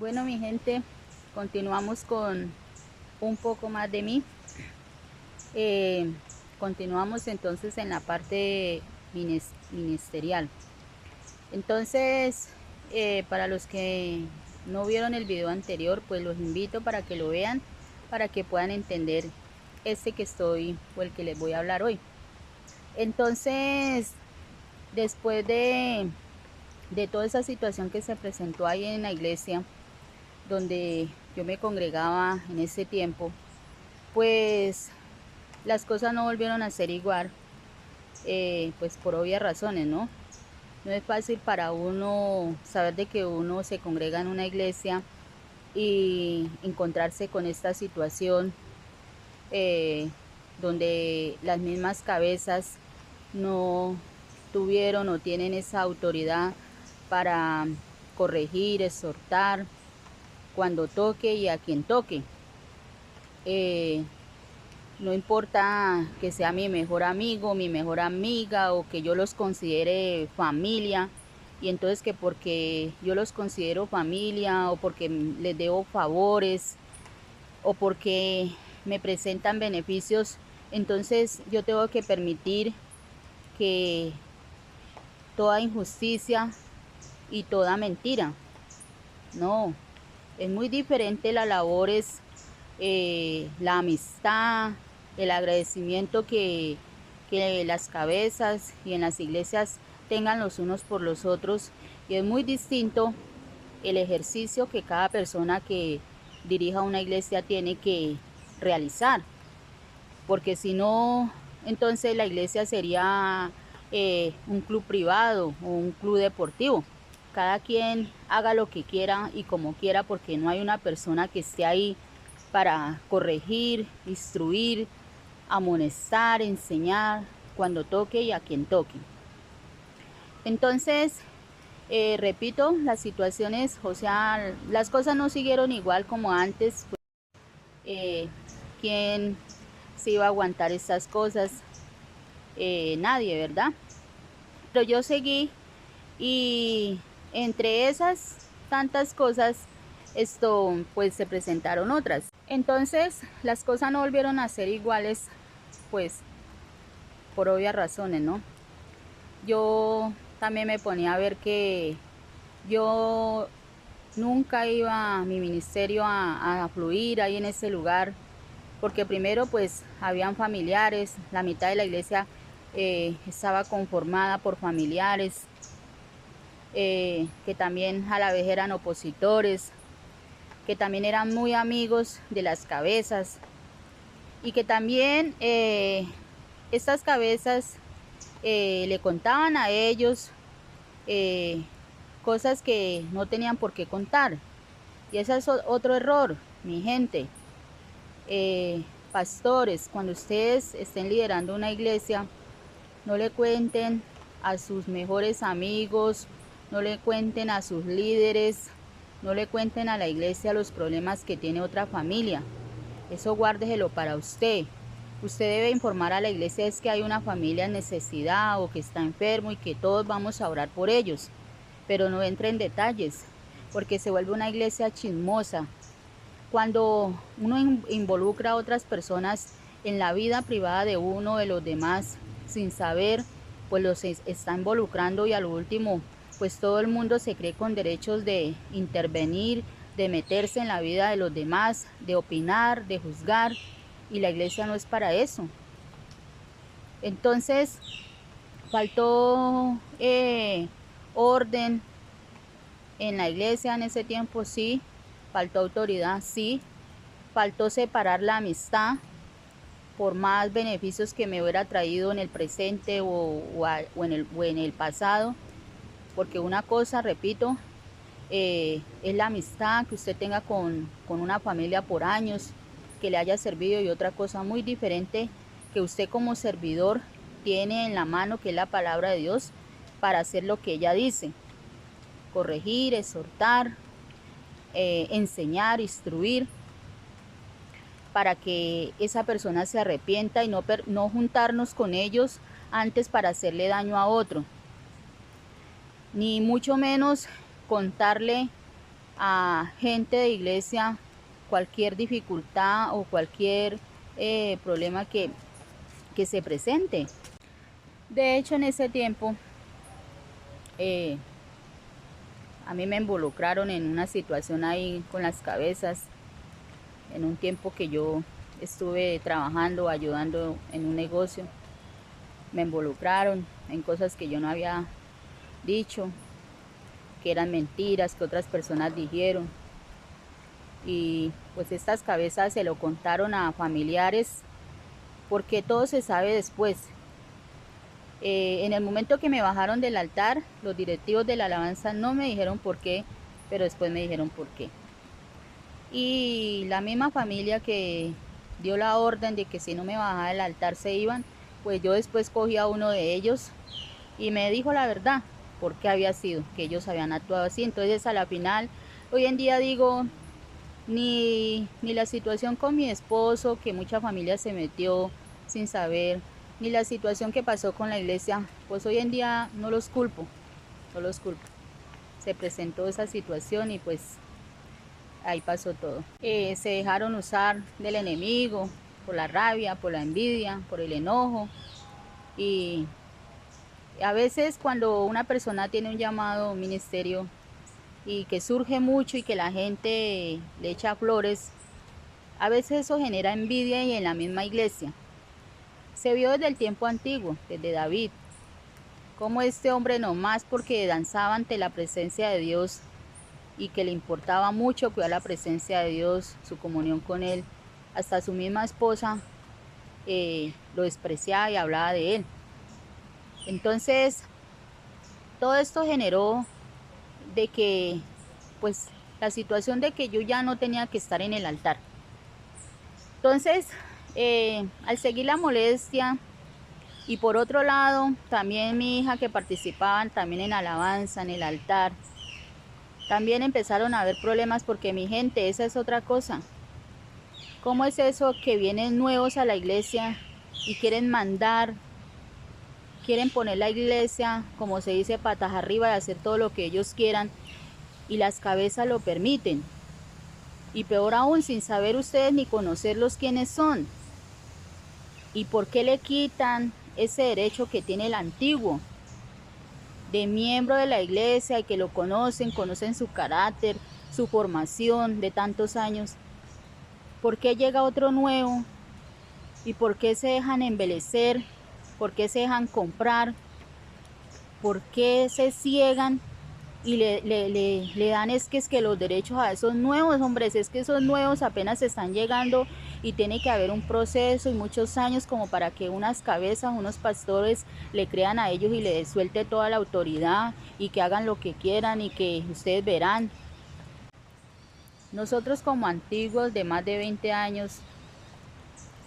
Bueno, mi gente, continuamos con un poco más de mí. Eh, Continuamos entonces en la parte ministerial. Entonces, para los que no vieron el video anterior, pues los invito para que lo vean, para que puedan entender que estoy o el que les voy a hablar hoy. Entonces, después de toda esa situación que se presentó ahí en la iglesia, donde yo me congregaba en ese tiempo, pues las cosas no volvieron a ser igual, pues por obvias razones, ¿no? No es fácil para uno saber de que uno se congrega en una iglesia y encontrarse con esta situación, eh, donde las mismas cabezas no tuvieron o tienen esa autoridad para corregir, exhortar cuando toque y a quien toque. No importa que sea mi mejor amigo, mi mejor amiga, o que yo los considere familia, y entonces que porque yo los considero familia o porque les debo favores o porque me presentan beneficios, entonces yo tengo que permitir que toda injusticia y toda mentira. No, es muy diferente las labores, la amistad, el agradecimiento que las cabezas y en las iglesias tengan los unos por los otros, y es muy distinto el ejercicio que cada persona que dirija una iglesia tiene que realizar, porque si no, entonces la iglesia sería un club privado o un club deportivo. Cada quien haga lo que quiera y como quiera, porque no hay una persona que esté ahí para corregir, instruir, amonestar, enseñar, cuando toque y a quien toque. Entonces, repito, las situaciones, o sea, las cosas no siguieron igual como antes. ¿Quién se iba a aguantar estas cosas? Nadie, ¿verdad? Pero yo seguí, y entre esas tantas cosas, pues se presentaron otras. Entonces las cosas no volvieron a ser iguales, pues por obvias razones, ¿no? Yo también me ponía a ver que yo nunca iba a mi ministerio a fluir ahí en ese lugar, porque primero pues habían familiares, la mitad de la iglesia estaba conformada por familiares, que también a la vez eran opositores, que también eran muy amigos de las cabezas, y que también estas cabezas le contaban a ellos cosas que no tenían por qué contar. Y ese es otro error, mi gente. Pastores, cuando ustedes estén liderando una iglesia, no le cuenten a sus mejores amigos, no le cuenten a sus líderes, no le cuenten a la iglesia los problemas que tiene otra familia. Eso guárdeselo para usted. Usted debe informar a la iglesia es que hay una familia en necesidad o que está enfermo y que todos vamos a orar por ellos. Pero no entre en detalles, porque se vuelve una iglesia chismosa. Cuando uno involucra a otras personas en la vida privada de uno, de los demás, sin saber, pues los está involucrando, y a lo último, pues todo el mundo se cree con derechos de intervenir, de meterse en la vida de los demás, de opinar, de juzgar, y la iglesia no es para eso. Entonces, faltó orden en la iglesia en ese tiempo, sí. Faltó autoridad, sí. Faltó separar la amistad, por más beneficios que me hubiera traído en el presente o en el pasado. Porque una cosa, repito, es la amistad que usted tenga con una familia por años, que le haya servido, y otra cosa muy diferente que usted como servidor tiene en la mano, que es la palabra de Dios, para hacer lo que ella dice: corregir, exhortar, enseñar, instruir, para que esa persona se arrepienta, y no juntarnos con ellos antes para hacerle daño a otro, ni mucho menos contarle a gente de iglesia cualquier dificultad o cualquier problema que se presente. De hecho, en ese tiempo a mí me involucraron en una situación ahí con las cabezas, en un tiempo que yo estuve trabajando, ayudando en un negocio. Me involucraron en cosas que yo no había dicho, que eran mentiras, que otras personas dijeron. Y pues estas cabezas se lo contaron a familiares, porque todo se sabe después. En el momento que me bajaron del altar, los directivos de la alabanza no me dijeron por qué, pero después me dijeron por qué. Y la misma familia que dio la orden de que si no me bajaba del altar se iban, pues yo después cogí a uno de ellos y me dijo la verdad, por qué había sido, que ellos habían actuado así. Entonces a la final, hoy en día digo, ni la situación con mi esposo, que mucha familia se metió sin saber, ni la situación que pasó con la iglesia, pues hoy en día no los culpo, no los culpo. Se presentó esa situación y pues ahí pasó todo. Se dejaron usar del enemigo por la rabia, por la envidia, por el enojo. Y a veces cuando una persona tiene un llamado, un ministerio, y que surge mucho y que la gente le echa flores, a veces eso genera envidia y en la misma iglesia. Se vio desde el tiempo antiguo, desde David, como este hombre nomás porque danzaba ante la presencia de Dios y que le importaba mucho cuidar la presencia de Dios, su comunión con Él, hasta su misma esposa lo despreciaba y hablaba de Él. Entonces, todo esto generó de que, pues, la situación de que yo ya no tenía que estar en el altar. Entonces, al seguir la molestia, y por otro lado, también mi hija que participaban también en alabanza, en el altar, también empezaron a haber problemas porque mi gente, esa es otra cosa. ¿Cómo es eso que vienen nuevos a la iglesia y quieren mandar, quieren poner la iglesia, como se dice, patas arriba y hacer todo lo que ellos quieran y las cabezas lo permiten? Y peor aún, sin saber ustedes ni conocerlos quiénes son. ¿Y por qué le quitan ese derecho que tiene el antiguo de miembro de la iglesia y que lo conocen su carácter, su formación de tantos años? ¿Por qué llega otro nuevo? ¿Y por qué se dejan embelecer? ¿Por qué se dejan comprar? ¿Por qué se ciegan y le dan es que los derechos a esos nuevos hombres? Es que esos nuevos apenas están llegando y tiene que haber un proceso y muchos años como para que unas cabezas, unos pastores le crean a ellos y le suelte toda la autoridad y que hagan lo que quieran y que ustedes verán. Nosotros como antiguos de más de 20 años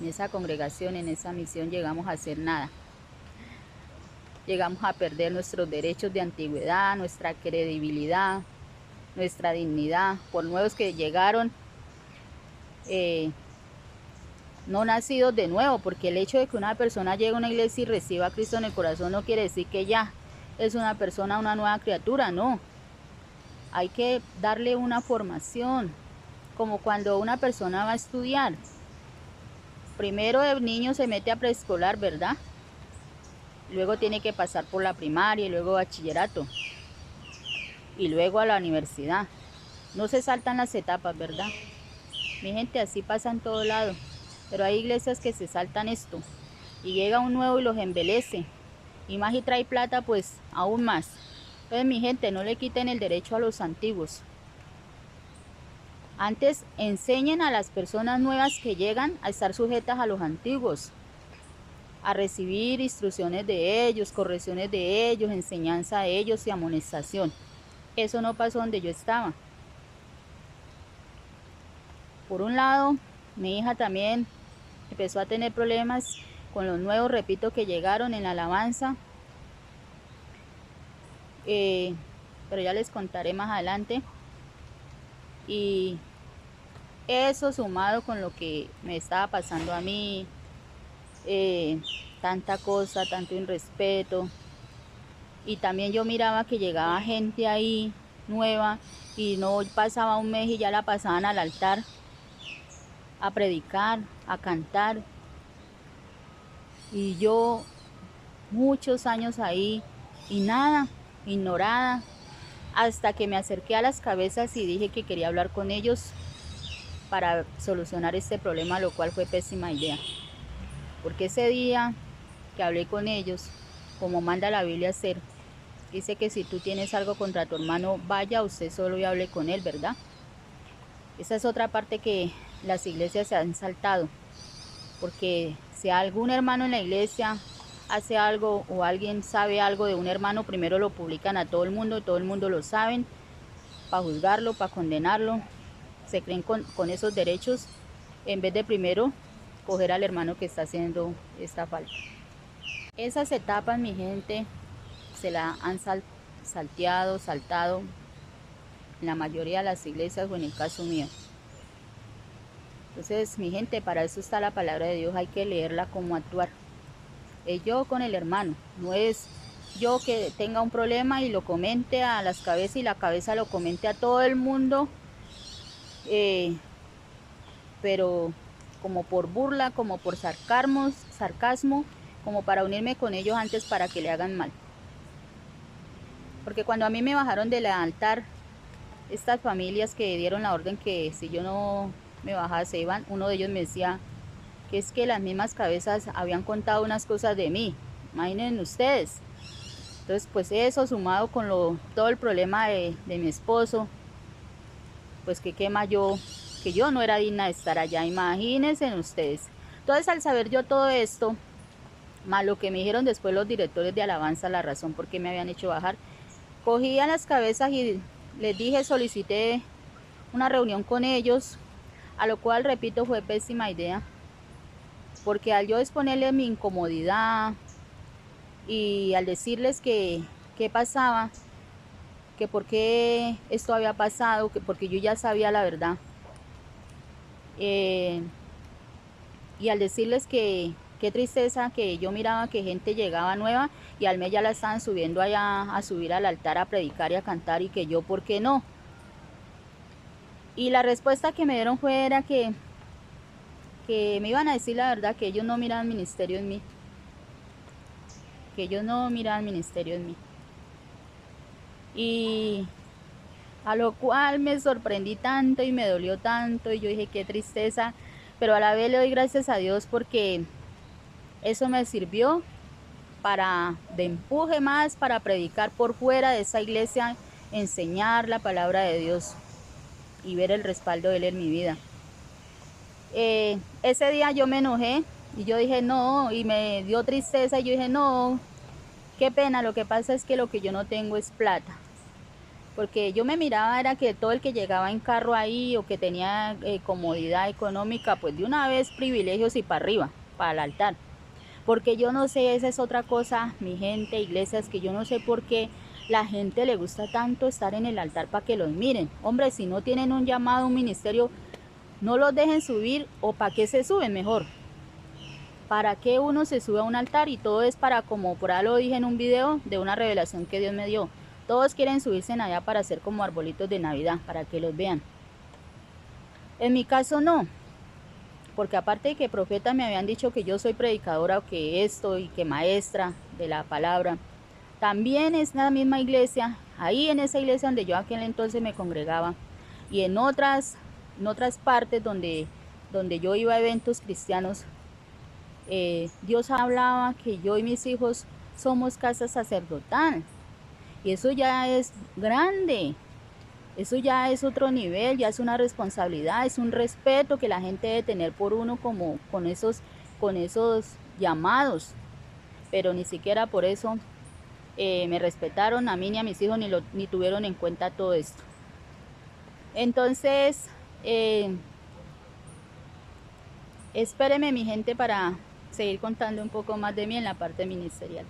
en esa congregación, en esa misión, llegamos a hacer nada. Llegamos a perder nuestros derechos de antigüedad, nuestra credibilidad, nuestra dignidad, por nuevos que llegaron, no nacidos de nuevo, porque el hecho de que una persona llegue a una iglesia y reciba a Cristo en el corazón no quiere decir que ya es una persona, una nueva criatura, no. Hay que darle una formación, como cuando una persona va a estudiar. Primero el niño se mete a preescolar, ¿verdad? Luego tiene que pasar por la primaria y luego bachillerato y luego a la universidad. No se saltan las etapas, ¿verdad? Mi gente, así pasa en todo lado. Pero hay iglesias que se saltan esto y llega un nuevo y los embelece. Y más y trae plata, pues aún más. Entonces, mi gente, no le quiten el derecho a los antiguos. Antes enseñen a las personas nuevas que llegan a estar sujetas a los antiguos, a recibir instrucciones de ellos, correcciones de ellos, enseñanza de ellos y amonestación. Eso no pasó donde yo estaba. Por un lado, mi hija también empezó a tener problemas con los nuevos, repito, que llegaron en la alabanza. Pero ya les contaré más adelante. Y eso sumado con lo que me estaba pasando a mí, tanta cosa, tanto irrespeto. Y también yo miraba que llegaba gente ahí nueva y no pasaba un mes y ya la pasaban al altar a predicar, a cantar. Y yo muchos años ahí y nada, ignorada, hasta que me acerqué a las cabezas y dije que quería hablar con ellos para solucionar este problema, lo cual fue pésima idea. Porque ese día que hablé con ellos, como manda la Biblia hacer, dice que si tú tienes algo contra tu hermano, vaya usted solo y hable con él, ¿verdad? Esa es otra parte que las iglesias se han saltado, porque si algún hermano en la iglesia hace algo o alguien sabe algo de un hermano, primero lo publican a todo el mundo lo saben, para juzgarlo, para condenarlo, se creen con esos derechos, en vez de primero coger al hermano que está haciendo esta falta. Esas etapas, mi gente, se la han saltado en la mayoría de las iglesias o en el caso mío. Entonces, mi gente, para eso está la palabra de Dios, hay que leerla como actuar. Es yo con el hermano, no es yo que tenga un problema y lo comente a las cabezas y la cabeza lo comente a todo el mundo, pero como por burla, como por sarcasmo, como para unirme con ellos antes para que le hagan mal. Porque cuando a mí me bajaron del altar, estas familias que dieron la orden que si yo no me bajaba se iban, uno de ellos me decía que es que las mismas cabezas habían contado unas cosas de mí, imaginen ustedes. Entonces pues eso sumado con todo el problema de mi esposo, pues que quema yo, que yo no era digna de estar allá, imagínense ustedes. Entonces al saber yo todo esto, más lo que me dijeron después los directores de alabanza, la razón por qué me habían hecho bajar, cogí a las cabezas y les dije, solicité una reunión con ellos, a lo cual, repito, fue pésima idea, porque al yo exponerles mi incomodidad y al decirles que qué pasaba, que por qué esto había pasado, que porque yo ya sabía la verdad, y al decirles que qué tristeza que yo miraba que gente llegaba nueva y al mes ya la estaban subiendo allá a subir al altar a predicar y a cantar, y que yo, ¿por qué no? Y la respuesta que me dieron era que me iban a decir la verdad, que ellos no miraban ministerio en mí. Que ellos no miraban ministerio en mí. Y a lo cual me sorprendí tanto y me dolió tanto y yo dije, qué tristeza. Pero a la vez le doy gracias a Dios porque eso me sirvió de empuje más para predicar por fuera de esa iglesia, enseñar la palabra de Dios y ver el respaldo de Él en mi vida. Ese día yo me enojé y yo dije no, y me dio tristeza y yo dije no, qué pena, lo que pasa es que lo que yo no tengo es plata. Porque yo me miraba era que todo el que llegaba en carro ahí o que tenía comodidad económica, pues de una vez privilegios y para arriba, para el altar. Porque yo no sé, esa es otra cosa, mi gente, iglesias, que yo no sé por qué la gente le gusta tanto estar en el altar para que los miren. Hombre, si no tienen un llamado, un ministerio, no los dejen subir, o para qué se suben mejor. ¿Para qué uno se sube a un altar? Y todo es para, como por ahí lo dije en un video de una revelación que Dios me dio. Todos quieren subirse en allá para hacer como arbolitos de Navidad, para que los vean. En mi caso no, porque aparte de que profetas me habían dicho que yo soy predicadora o que esto y que maestra de la palabra, también es la misma iglesia, ahí en esa iglesia donde yo aquel entonces me congregaba, y en otras partes donde yo iba a eventos cristianos, Dios hablaba que yo y mis hijos somos casa sacerdotal, y eso ya es grande, eso ya es otro nivel, ya es una responsabilidad, es un respeto que la gente debe tener por uno, como con esos llamados, pero ni siquiera por eso me respetaron a mí ni a mis hijos, ni tuvieron en cuenta todo esto. Entonces, espéreme mi gente para seguir contando un poco más de mí en la parte ministerial.